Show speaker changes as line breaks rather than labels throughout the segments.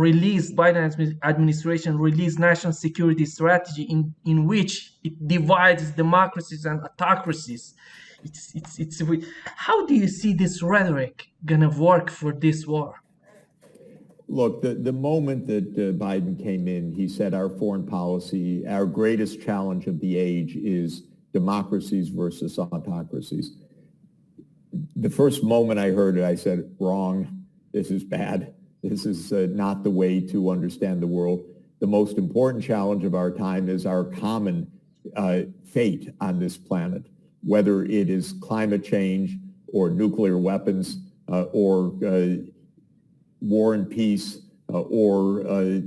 administration released national security strategy in which it divides democracies and autocracies. How do you see this rhetoric gonna work for this war?
Look, the moment that Biden came in, he said our foreign policy, our greatest challenge of the age is democracies versus autocracies. The first moment I heard it, I said, wrong, this is bad. This is not the way to understand the world. The most important challenge of our time is our common fate on this planet, whether it is climate change or nuclear weapons or war and peace or a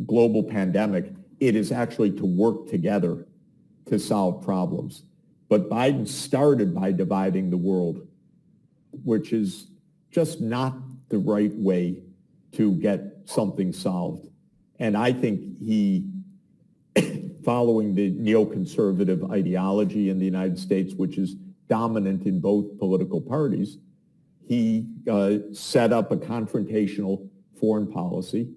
global pandemic. It is actually to work together to solve problems. But Biden started by dividing the world, which is just not the right way to get something solved. And I think he, following the neoconservative ideology in the United States, which is dominant in both political parties, he set up a confrontational foreign policy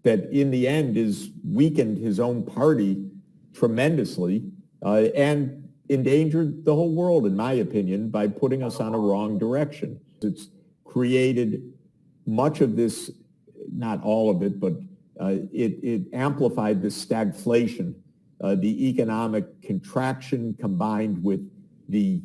that in the end has weakened his own party tremendously and endangered the whole world, in my opinion, by putting us on a wrong direction. It's created much of this, not all of it, but it amplified the stagflation, the economic contraction combined with the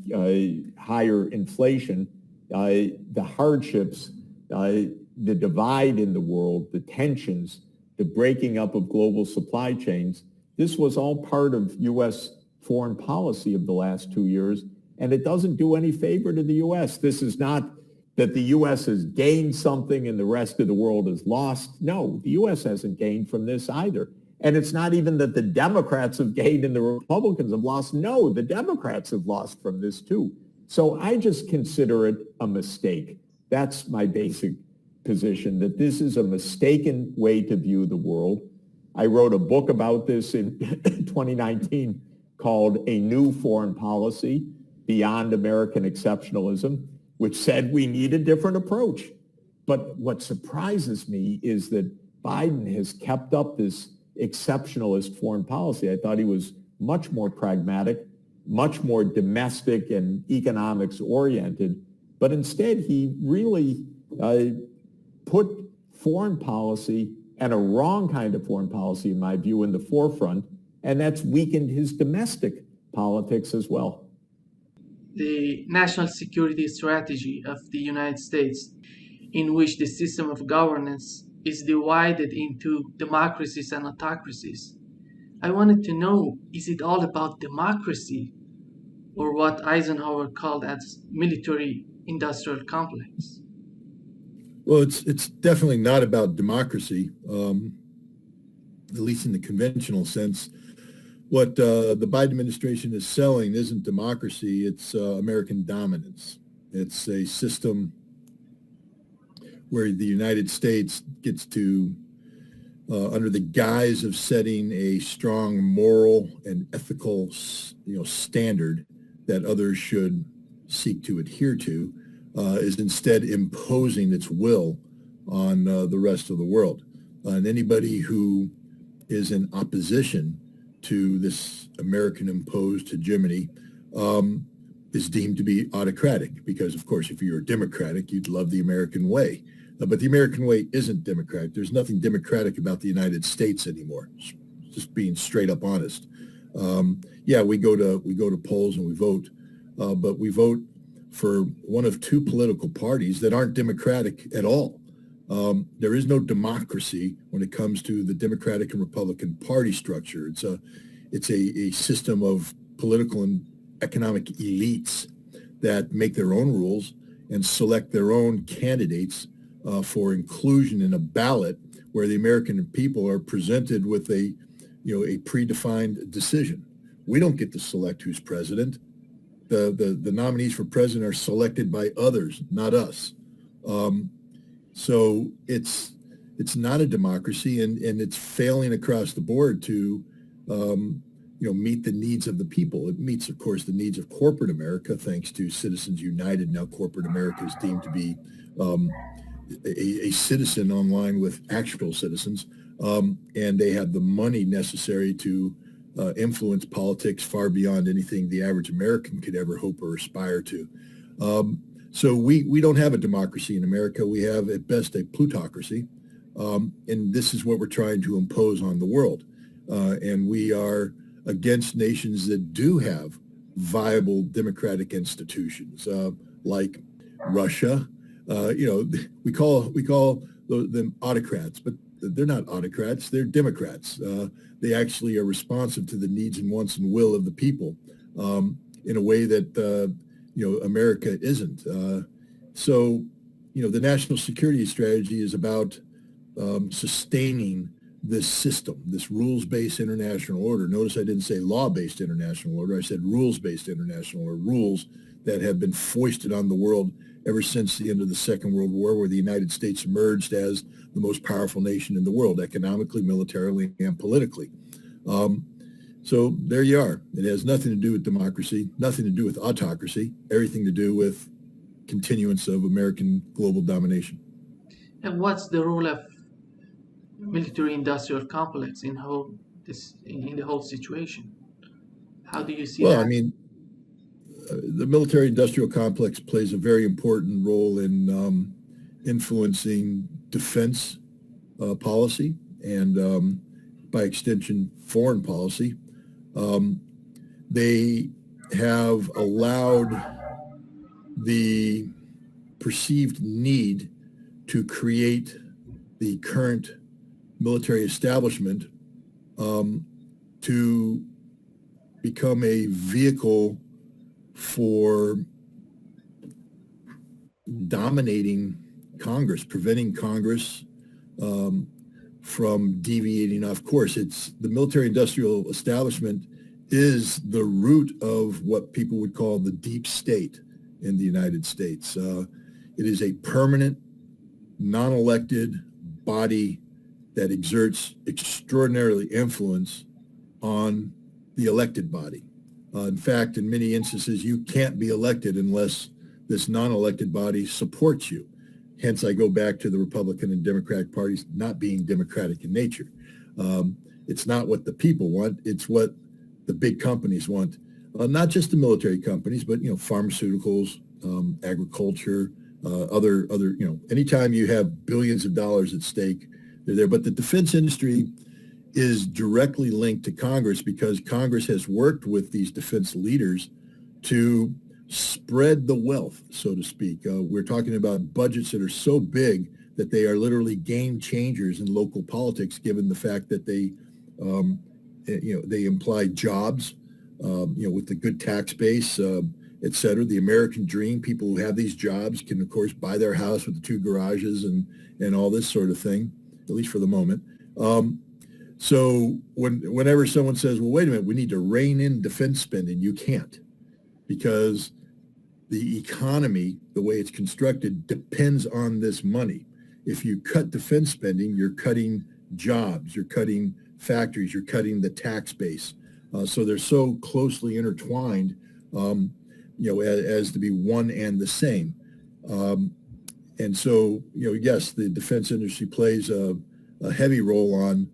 higher inflation, the hardships, the divide in the world, the tensions, the breaking up of global supply chains. This was all part of U.S. foreign policy of the last 2 years, and it doesn't do any favor to the U.S. This is not that the U.S. has gained something and the rest of the world has lost. No, the U.S. hasn't gained from this either. And it's not even that the Democrats have gained and the Republicans have lost. No, the Democrats have lost from this too. So I just consider it a mistake. That's my basic position, that this is a mistaken way to view the world. I wrote a book about this in 2019 called A New Foreign Policy, Beyond American Exceptionalism, which said we need a different approach. But what surprises me is that Biden has kept up this exceptionalist foreign policy. I thought he was much more pragmatic, much more domestic and economics oriented, but instead he really put foreign policy, and a wrong kind of foreign policy in my view, in the forefront, and that's weakened his domestic politics as well.
The national security strategy of the United States, in which the system of governance is divided into democracies and autocracies. I wanted to know, is it all about democracy or what Eisenhower called as military-industrial complex?
Well, it's definitely not about democracy, at least in the conventional sense. What the Biden administration is selling isn't democracy, it's American dominance. It's a system where the United States gets to, under the guise of setting a strong moral and ethical, standard that others should seek to adhere to, is instead imposing its will on the rest of the world. And anybody who is in opposition to this American-imposed hegemony is deemed to be autocratic because, of course, if you're democratic, you'd love the American way. But the American way isn't democratic. There's nothing democratic about the United States anymore, just being straight up honest. Yeah, we go to polls and we vote, but we vote for one of two political parties that aren't democratic at all. There is no democracy when it comes to the Democratic and Republican party structure. It's a system of political and economic elites that make their own rules and select their own candidates for inclusion in a ballot where the American people are presented with a predefined decision. We don't get to select who's president. The nominees for president are selected by others, not us. So it's not a democracy, and it's failing across the board to meet the needs of the people. It meets, of course, the needs of corporate America, thanks to Citizens United. Now corporate America is deemed to be a citizen online with actual citizens, and they have the money necessary to influence politics far beyond anything the average American could ever hope or aspire to. So we don't have a democracy in America. We have at best a plutocracy, and this is what we're trying to impose on the world. And we are against nations that do have viable democratic institutions, like Russia. We call them autocrats, but they're not autocrats. They're democrats. They actually are responsive to the needs and wants and will of the people in a way that America isn't. So the national security strategy is about sustaining this system, this rules-based international order. Notice I didn't say law-based international order. I said rules-based international order, rules that have been foisted on the world ever since the end of the Second World War, where the United States emerged as the most powerful nation in the world, economically, militarily, and politically. So there you are. It has nothing to do with democracy, nothing to do with autocracy, everything to do with continuance of American global domination.
And what's the role of military-industrial complex in the whole situation? How do you see
Well,
that?
I mean, the military-industrial complex plays a very important role in influencing defense policy and, by extension, foreign policy. They have allowed the perceived need to create the current military establishment to become a vehicle for dominating Congress, preventing Congress from deviating off course. It's the military-industrial establishment is the root of what people would call the deep state in the United States. It is a permanent, non-elected body that exerts extraordinarily influence on the elected body. In fact, in many instances, you can't be elected unless this non-elected body supports you. Hence, I go back to the Republican and Democratic parties not being democratic in nature. It's not what the people want. It's what the big companies want. Not just the military companies, but, pharmaceuticals, agriculture, other, anytime you have billions of dollars at stake, they're there. But the defense industry is directly linked to Congress because Congress has worked with these defense leaders to spread the wealth, so to speak. We're talking about budgets that are so big that they are literally game changers in local politics, given the fact that they imply jobs, with the good tax base, et cetera. The American dream, people who have these jobs can, of course, buy their house with the 2 garages and all this sort of thing, at least for the moment. So whenever someone says, well, wait a minute, we need to rein in defense spending, you can't, because the economy, the way it's constructed, depends on this money. If you cut defense spending, you're cutting jobs, you're cutting factories, you're cutting the tax base. So they're so closely intertwined, as to be one and the same. And so, yes, the defense industry plays a heavy role on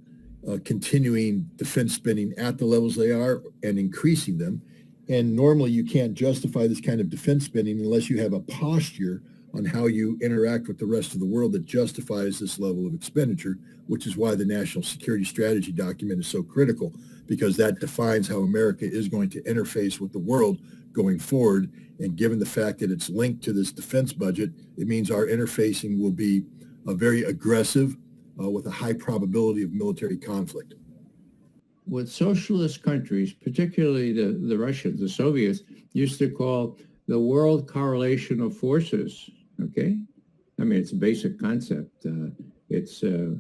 continuing defense spending at the levels they are and increasing them. And normally you can't justify this kind of defense spending unless you have a posture on how you interact with the rest of the world that justifies this level of expenditure, which is why the National Security Strategy document is so critical, because that defines how America is going to interface with the world going forward. And given the fact that it's linked to this defense budget, it means our interfacing will be very aggressive with a high probability of military conflict.
What socialist countries, particularly the Russians, the Soviets, used to call the world correlation of forces, okay? I mean, it's a basic concept. It's a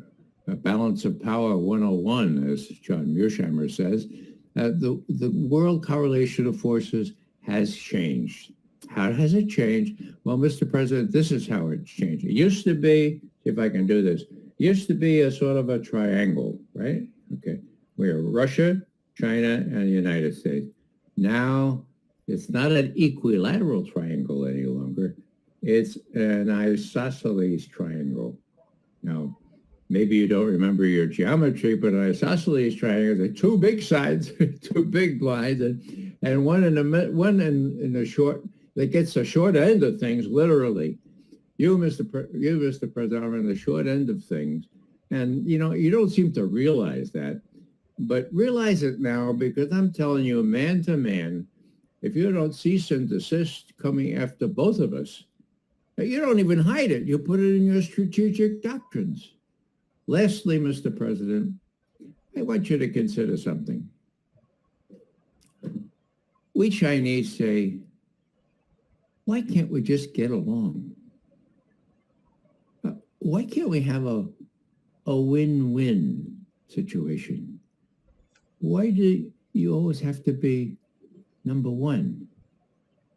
balance of power 101, as John Mearsheimer says. The world correlation of forces has changed. How has it changed? Well, Mr. President, this is how it's changed. It used to be, see if I can do this, used to be a sort of a triangle, right? Okay. Where Russia, China, and the United States. Now, it's not an equilateral triangle any longer. It's an isosceles triangle. Now, maybe you don't remember your geometry, but an isosceles triangle is two big sides, two big lines, and one in the short that gets the short end of things, literally. You, Mr. President, are on the short end of things. And, you don't seem to realize that. But realize it now, because I'm telling you, man to man, if you don't cease and desist coming after both of us, you don't even hide it. You put it in your strategic doctrines. Lastly, Mr. President, I want you to consider something. We Chinese say, why can't we just get along? Why can't we have a win-win situation? Why do you always have to be number one?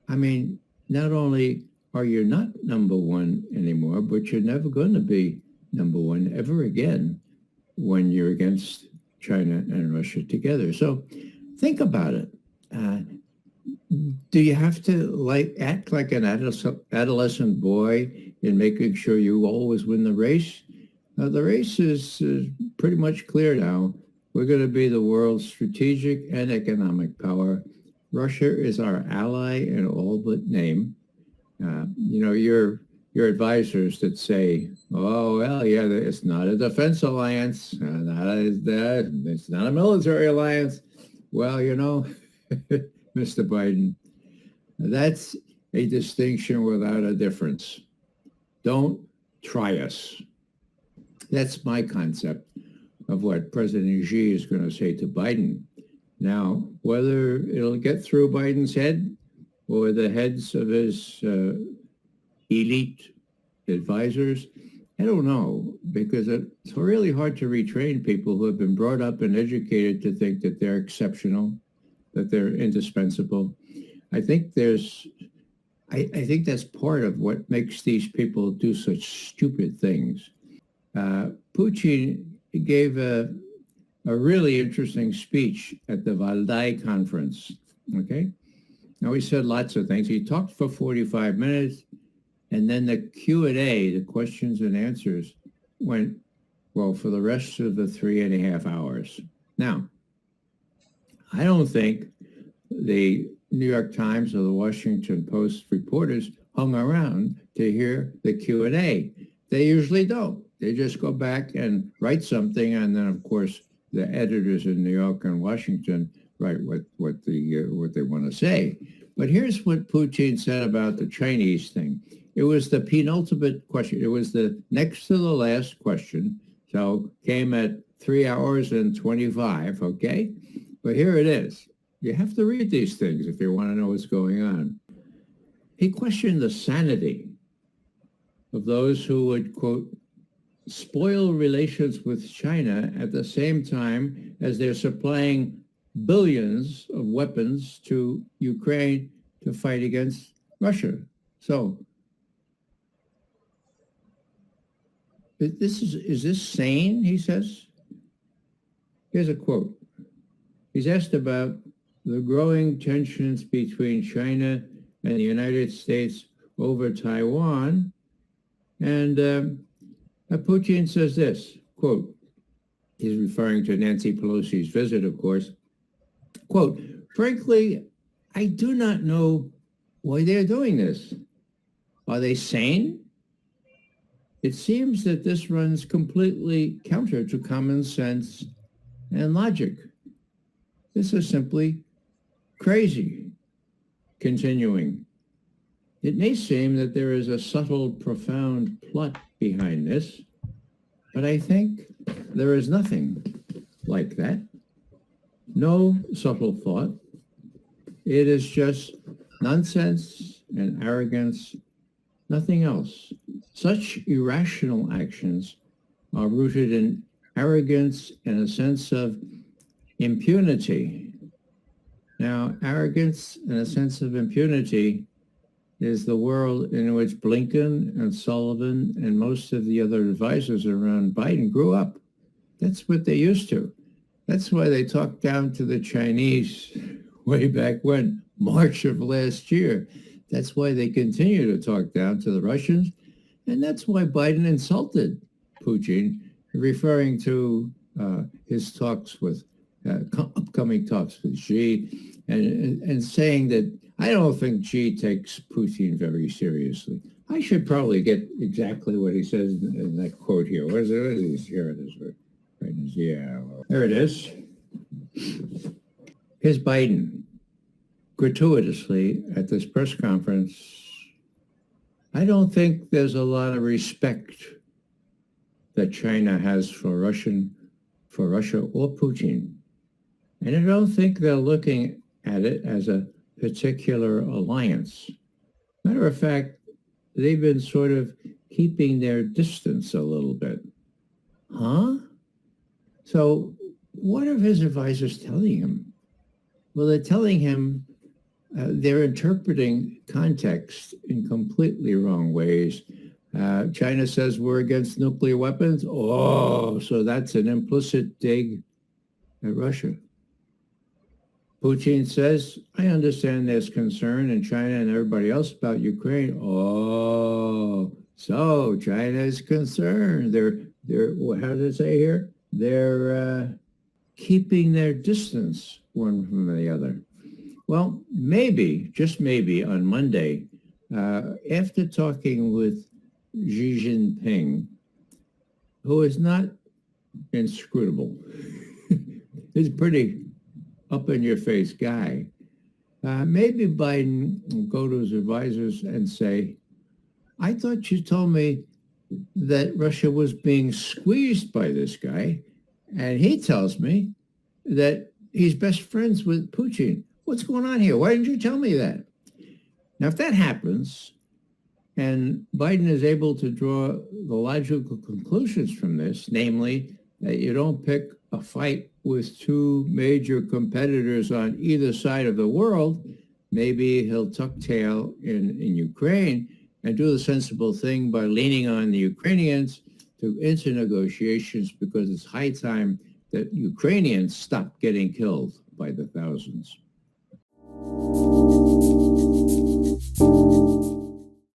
I mean, not only are you not number one anymore, but you're never going to be number one ever again when you're against China and Russia together. So think about it. Do you have to act like an adolescent boy in making sure you always win the race? The race is pretty much clear now. We're going to be the world's strategic and economic power. Russia is our ally in all but name. Your advisors that say, oh, well, yeah, it's not a defense alliance, it's not a military alliance. Well, Mr. Biden, that's a distinction without a difference. Don't try us. That's my concept of what President Xi is going to say to Biden. Now, whether it'll get through Biden's head or the heads of his elite advisors, I don't know, because it's really hard to retrain people who have been brought up and educated to think that they're exceptional, that they're indispensable. I think I think that's part of what makes these people do such stupid things. Putin gave a really interesting speech at the Valdai conference, okay? Now, he said lots of things. He talked for 45 minutes, and then the Q&A, the questions and answers, went, well, for the rest of the 3.5 hours. Now, I don't think the New York Times or the Washington Post reporters hung around to hear the Q&A. They usually don't. They just go back and write something, and then, of course, the editors in New York and Washington write what they want to say. But here's what Putin said about the Chinese thing. It was the penultimate question. It was the next to the last question. So came at 3 hours and 25, okay? But here it is. You have to read these things if you want to know what's going on. He questioned the sanity of those who would, quote, spoil relations with China at the same time as they're supplying billions of weapons to Ukraine to fight against Russia. So is this sane, he says? Here's a quote. He's asked about the growing tensions between China and the United States over Taiwan. And Putin says this, quote, he's referring to Nancy Pelosi's visit, of course, quote, frankly, I do not know why they're doing this. Are they sane? It seems that this runs completely counter to common sense and logic. This is simply crazy. Continuing, it may seem that there is a subtle, profound plot behind this, but I think there is nothing like that. No subtle thought. It is just nonsense and arrogance, nothing else. Such irrational actions are rooted in arrogance and a sense of impunity. Now, arrogance and a sense of impunity is the world in which Blinken and Sullivan and most of the other advisors around Biden grew up. That's what they used to. That's why they talked down to the Chinese way back when, March of last year. That's why they continue to talk down to the Russians. And that's why Biden insulted Putin, referring to his talks with, upcoming talks with Xi, and saying that I don't think Xi takes Putin very seriously. I should probably get exactly what he says in that quote here. What is it? Here it is. Right. Yeah, well, there it is. Here's Biden gratuitously at this press conference. I don't think there's a lot of respect that China has for Russia or Putin. And I don't think they're looking at it as a particular alliance. Matter of fact, they've been sort of keeping their distance a little bit. Huh? So what are his advisors telling him? Well, they're telling him they're interpreting context in completely wrong ways. China says we're against nuclear weapons. Oh, so that's an implicit dig at Russia. Putin says, I understand there's concern in China and everybody else about Ukraine. Oh, so China is concerned. They're how does it say here? They're keeping their distance one from the other. Well, maybe, just maybe, on Monday, after talking with Xi Jinping, who is not inscrutable, he's a pretty up-in-your-face guy, maybe Biden will go to his advisors and say, I thought you told me that Russia was being squeezed by this guy, and he tells me that he's best friends with Putin. What's going on here? Why didn't you tell me that? Now, if that happens, and Biden is able to draw the logical conclusions from this, namely that you don't pick a fight with two major competitors on either side of the world, maybe he'll tuck tail in Ukraine and do the sensible thing by leaning on the Ukrainians to enter negotiations, because it's high time that Ukrainians stop getting killed by the thousands.